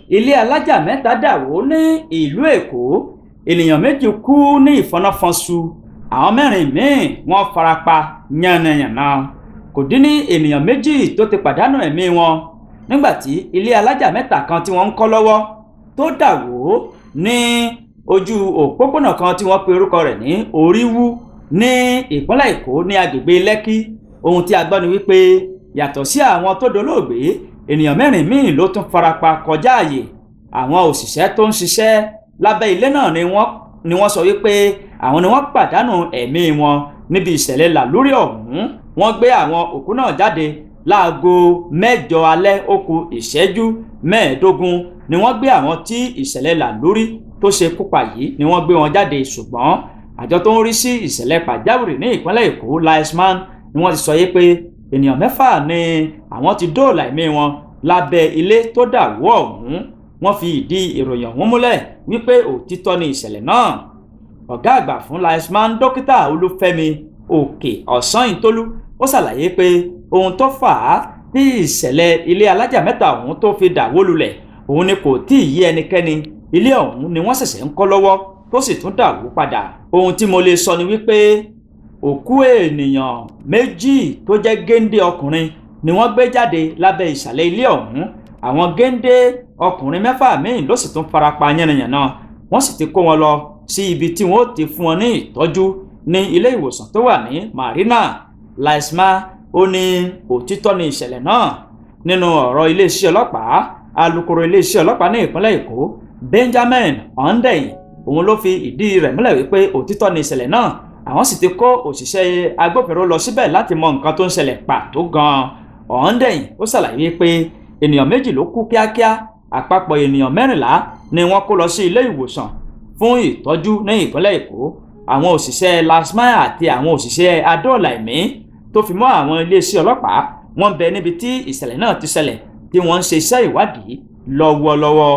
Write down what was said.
ilé alájà mẹ́ta dà wó ní ìlú Èkó. Ènìyàn 2 kú ní ìfọnáfọnsu, àwọn 4 míì wọ́n farapa yánnayànna. Kò dín ní ènìyàn 2 tó ti pàdánù ẹ̀mí wọn nígbàtí ilé alájà 3 kan tí wọ́n ń kọ́ lọ́wọ́ tó dà wó ní ojú òpópónà kan tí wọ́n pe orúkọ rẹ̀ ní Oríwú ní ìpínlẹ̀ Èkó ní agbègbè Lẹ́kí. Ohun tí a gbọ́ ni wípé yàtọ̀ sí àwọn tó dolóògbé, ènìyàn 4 míì ló tún farapa kọjá àyè. Àwọn òṣìṣẹ́ tó ń ṣiṣẹ́ lábẹ́ ilé náà ni wọ́n sọ wípé àwọn ni wọ́n pàdánù ẹ̀mí wọn níbi ìṣẹ̀lẹ̀ làlúrí ọ̀hún. Wọ́n gbé àwọn òkú náà jáde láago 8 alẹ́ ó kù ìṣẹ́jú 15 ni wọ́n gbé àwọn tí ìṣẹ̀lẹ̀ làlúrí tó ṣe kúpa yìí ni wọ́n gbé wọn jáde. Ṣùgbọ́n àjọ tó ń rí sí ìṣẹ̀lẹ̀ pàjáwìrì ní ìpínlẹ̀ Èkó LASTMA ni wọ́n ti sọ yé pé ènìyàn 6 ni àwọn ti dóòlà ẹ̀mí wọn lábẹ́ ilé tó dà wó ọ̀hún. Wọ́n fi ìdí ìròyìn ọ̀hún múlẹ̀ wípé òtítọ́ ni ìṣẹ̀lẹ̀ náà. Ọ̀gá àgbà fún LASTMA dókítà Olúfẹ́mi Òkè Ọ̀sányìntólú ó ṣàlàyé pé ohun tó fà á tí ìṣẹ̀lẹ̀ ilé alájà 3 ọ̀hún tó fi dà wó lulẹ̀ òun ni kò tí ì yé ẹnikẹ́ni. Ilé ọ̀hún ni wọ́n ṣẹ̀ṣẹ̀ ń kọ́ lọ́wọ́ tó sì tún dà wó padà. Ohun tí mo lè sọ ni wípé òkú ènìyàn 2 tó jẹ́ géńdé ọkùnrin ni wọ́n gbé jáde lábẹ́ ìsàlẹ̀ ilé ọ̀hún. Àwọn géńdé ọkùnrin 6 míì ló sì tún farapa yánnayànna. Wọ́n sì ti kó wọn lọ sí ibi tí wọ́n ti fún wọn ní ìtọ́jú ní ilé ìwòsàn tó wà ní Marina. LASTMA ó ní òtítọ́ ni ìṣẹ̀lẹ̀ náà. Nínú ọ̀rọ̀ iléeṣẹ́ ọlọ́pàá, alukoro iléeṣẹ́ ọlọ́pàá ní ìpínlẹ̀ Èkó Benjamin Hundeyin òun ló fi ìdí rẹ̀ múlẹ̀ wípé òtítọ́ ni ìṣẹ̀lẹ̀ náà. Àwọn sì ti kó òṣìṣẹ́ agbófinró lọ síbẹ̀ láti mọ nǹkan tó ń ṣẹlẹ̀ pàtó gan-an. Hundeyin ó ṣàlàyé pé ènìyàn 2 ló kú kíákíá, àpapọ̀ ènìyàn 14 ni wọ́n kó lọ sí ilé ìwòsàn fún ìtọ́jú ní ìpínlẹ̀ Èkó. Àwọn òṣìṣẹ́ LASTMA àti àwọn òṣìṣẹ́ adóòlà ẹ̀mí tó fi mọ́ àwọn iléeṣẹ́ ọlọ́pàá wọ́n bẹ níbi tí ìṣẹ̀lẹ̀ náà ti ṣẹlẹ̀ tí wọ́n ń ṣe iṣẹ́ ìwádìí lọ́wọ́lọ́wọ́.